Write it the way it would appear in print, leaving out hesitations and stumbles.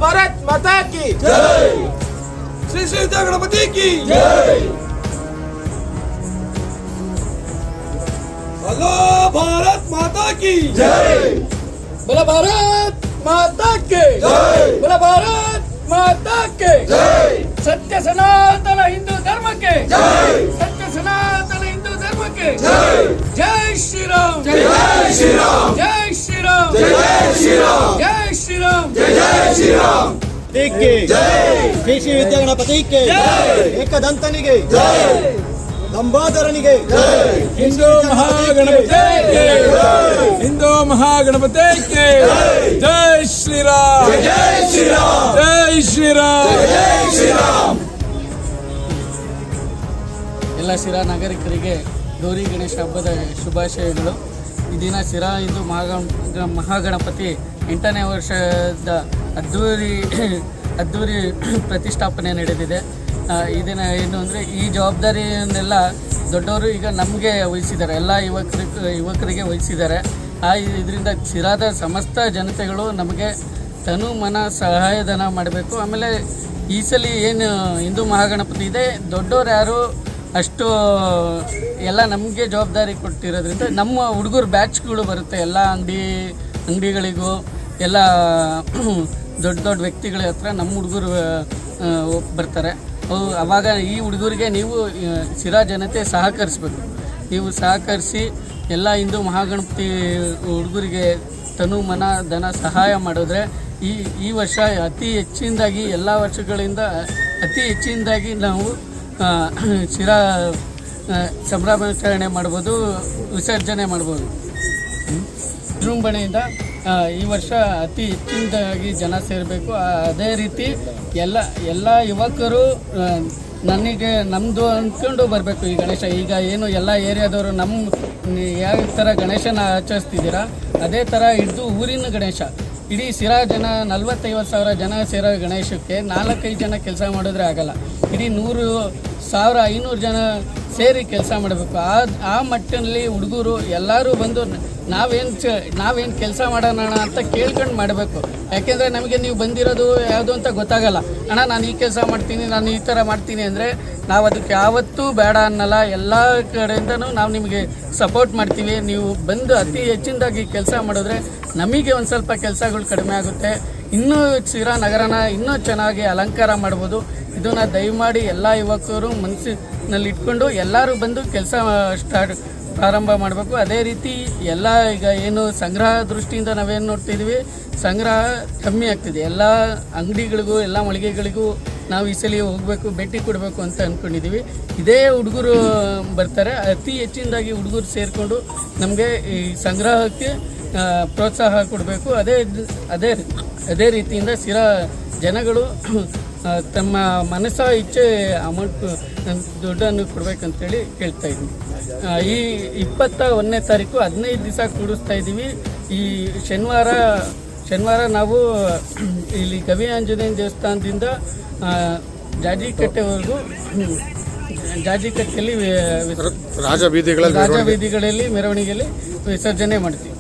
भारत माता की जय। श्री श्री गणपति की जय। बोलो भारत माता की जय। बोला भारत माता के जय। बोला भारत माता के जय। सत्य सनातन हिंदू धर्म के जय। सत्य सनातन हिंदू धर्म के जय। जय श्री राम जय श्री राम जय श्री राम जय श्री राम जय श्री राम जय श्री राम जय। ಶ್ರೀ ಶ್ರೀ ವಿದ್ಯಾಗಣಪತಿ ಕೆ ಏಕದಂತನಿಗೆ ಲಂಬೋದರನಿಗೆ ಹಿಂದೂ ಮಹಾಗಣಪತಿ ಹಿಂದೂ ಮಹಾಗಣಪತಿ ಜೈ ಶ್ರೀರಾಮ್ जय श्री राम ಜೈ ಶ್ರೀರಾಮ್ जय श्री राम। ಎಲ್ಲ ಶಿರಾ ನಾಗರಿಕರಿಗೆ ಗೌರಿ ಗಣೇಶ ಹಬ್ಬದ ಶುಭಾಶಯಗಳು. ಈ ದಿನ ಶಿರಾ ಹಿಂದೂ ಮಹಾಗಣಪತಿ 8ನೇ ವರ್ಷದ ಅದ್ದೂರಿ ಪ್ರತಿಷ್ಠಾಪನೆ ನಡೆದಿದೆ. ಈ ದಿನ ಏನು ಅಂದರೆ ಈ ಜವಾಬ್ದಾರಿಯನ್ನೆಲ್ಲ ದೊಡ್ಡವರು ಈಗ ನಮಗೆ ವಹಿಸಿದ್ದಾರೆ, ಎಲ್ಲ ಯುವಕರಿಗೆ ವಹಿಸಿದ್ದಾರೆ. ಇದರಿಂದ ಶಿರಾದ ಸಮಸ್ತ ಜನತೆಗಳು ನಮಗೆ ತನು ಮನ ಸಹಾಯಧನ ಮಾಡಬೇಕು. ಆಮೇಲೆ ಈ ಸಲ ಏನು ಹಿಂದೂ ಮಹಾಗಣಪತಿ ಇದೆ, ದೊಡ್ಡವ್ರು ಯಾರು ಅಷ್ಟು ಎಲ್ಲ ನಮಗೆ ಜವಾಬ್ದಾರಿ ಕೊಟ್ಟಿರೋದ್ರಿಂದ ನಮ್ಮ ಹುಡುಗರು ಬ್ಯಾಚ್ಗಳು ಬರುತ್ತೆ ಎಲ್ಲ ಅಂಗಡಿಗಳಿಗೂ ಎಲ್ಲ ದೊಡ್ಡ ವ್ಯಕ್ತಿಗಳ ಹತ್ರ ನಮ್ಮ ಹುಡುಗರು ಬರ್ತಾರೆ. ಅವಾಗ ಈ ಹುಡುಗರಿಗೆ ನೀವು ಶಿರಾ ಜನತೆ ಸಹಕರಿಸ್ಬೇಕು. ನೀವು ಸಹಕರಿಸಿ ಎಲ್ಲ ಹಿಂದೂ ಮಹಾಗಣಪತಿ ಹುಡುಗರಿಗೆ ತನು ಮನ ಧನ ಸಹಾಯ ಮಾಡಿದ್ರೆ ಈ ವರ್ಷ ಅತಿ ಹೆಚ್ಚಿನದಾಗಿ ಎಲ್ಲ ವರ್ಷಗಳಿಂದ ಅತಿ ಹೆಚ್ಚಿನದಾಗಿ ನಾವು ಶಿರಾ ಸಂಭ್ರಮಾಚರಣೆ ಮಾಡ್ಬೋದು, ವಿಸರ್ಜನೆ ಮಾಡ್ಬೋದು. ವಿಜೃಂಭಣೆಯಿಂದ ಈ ವರ್ಷ ಅತಿ ಹೆಚ್ಚಿನದಾಗಿ ಜನ ಸೇರಬೇಕು. ಅದೇ ರೀತಿ ಎಲ್ಲ ಯುವಕರು ನಮ್ಮದು ಅಂದ್ಕೊಂಡು ಬರಬೇಕು. ಈ ಗಣೇಶ ಈಗ ಏನು ಎಲ್ಲ ಏರಿಯಾದವರು ಯಾವ ಥರ ಗಣೇಶನ ಆಚರಿಸ್ತಿದ್ದೀರಾ ಅದೇ ಥರ ಹಿಡಿದು ಊರಿನ ಗಣೇಶ ಇಡೀ ಶಿರಾ ಜನ 40-50 ಜನ ಸೇರೋ ಗಣೇಶಕ್ಕೆ 4-5 ಜನ ಕೆಲಸ ಮಾಡಿದ್ರೆ ಆಗಲ್ಲ. ಇಡೀ 100,000-500 ಜನ ಸೇರಿ ಕೆಲಸ ಮಾಡಬೇಕು. ಆ ಮಟ್ಟಿನಲ್ಲಿ ಹುಡುಗರು ಎಲ್ಲರೂ ಬಂದು ನಾವೇನು ಕೆಲಸ ಮಾಡೋಣ ಅಂತ ಕೇಳ್ಕೊಂಡು ಮಾಡಬೇಕು. ಯಾಕೆಂದರೆ ನಮಗೆ ನೀವು ಬಂದಿರೋದು ಯಾವುದು ಅಂತ ಗೊತ್ತಾಗಲ್ಲ. ಅಣ್ಣ ನಾನು ಈ ಕೆಲಸ ಮಾಡ್ತೀನಿ, ನಾನು ಈ ಥರ ಮಾಡ್ತೀನಿ ಅಂದರೆ ನಾವು ಅದಕ್ಕೆ ಯಾವತ್ತೂ ಬೇಡ ಅನ್ನಲ್ಲ. ಎಲ್ಲ ಕಡೆಯಿಂದನೂ ನಾವು ನಿಮಗೆ ಸಪೋರ್ಟ್ ಮಾಡ್ತೀವಿ. ನೀವು ಬಂದು ಅತಿ ಹೆಚ್ಚಿನದಾಗಿ ಕೆಲಸ ಮಾಡಿದ್ರೆ ನಮಗೆ ಒಂದು ಸ್ವಲ್ಪ ಕೆಲಸಗಳು ಕಡಿಮೆ ಆಗುತ್ತೆ. ಇನ್ನೂ ಶಿರಾ ನಗರನ ಇನ್ನೂ ಚೆನ್ನಾಗಿ ಅಲಂಕಾರ ಮಾಡ್ಬೋದು. ಇದನ್ನು ದಯಮಾಡಿ ಎಲ್ಲ ಯುವಕರು ಮನಸ್ಸಿನಲ್ಲಿ ಇಟ್ಕೊಂಡು ಎಲ್ಲರೂ ಬಂದು ಕೆಲಸ ಪ್ರಾರಂಭ ಮಾಡಬೇಕು. ಅದೇ ರೀತಿ ಎಲ್ಲ ಈಗ ಏನು ಸಂಗ್ರಹ ದೃಷ್ಟಿಯಿಂದ ನಾವೇನು ನೋಡ್ತಿದ್ವಿ, ಸಂಗ್ರಹ ಕಮ್ಮಿ ಆಗ್ತಿದೆ. ಎಲ್ಲ ಅಂಗಡಿಗಳಿಗೂ ಎಲ್ಲ ಮಳಿಗೆಗಳಿಗೂ ನಾವು ಈ ಸಲ ಹೋಗಬೇಕು, ಭೇಟಿ ಕೊಡಬೇಕು ಅಂತ ಅಂದ್ಕೊಂಡಿದ್ದೀವಿ. ಇದೇ ಹುಡುಗರು ಬರ್ತಾರೆ, ಅತಿ ಹೆಚ್ಚಿನದಾಗಿ ಹುಡುಗರು ಸೇರಿಕೊಂಡು ನಮಗೆ ಈ ಸಂಗ್ರಹಕ್ಕೆ ಪ್ರೋತ್ಸಾಹ ಕೊಡಬೇಕು. ಅದೇ ರೀತಿಯಿಂದ ಶಿರಾ ಜನಗಳು ತಮ್ಮ ಮನಸ್ಸ ಇಚ್ಛೆ ಅಮೌಂಟ್ ದುಡ್ಡನ್ನು ಕೊಡಬೇಕಂತೇಳಿ ಕೇಳ್ತಾ ಇದ್ದೀನಿ. ಈ 21ನೇ ತಾರೀಕು 15 ದಿವಸ ಕೂಡಿಸ್ತಾ ಇದ್ದೀವಿ. ಈ ಶನಿವಾರ ನಾವು ಇಲ್ಲಿ ಗವಿ ಆಂಜನೇಯ ದೇವಸ್ಥಾನದಿಂದ ಜಾಜಿಕಟ್ಟೆವರೆಗೂ ಜಾಜಿಕಟ್ಟೆಯಲ್ಲಿ ರಾಜ ಬೀದಿಗಳಲ್ಲಿ ಮೆರವಣಿಗೆಯಲ್ಲಿ ವಿಸರ್ಜನೆ ಮಾಡ್ತೀವಿ.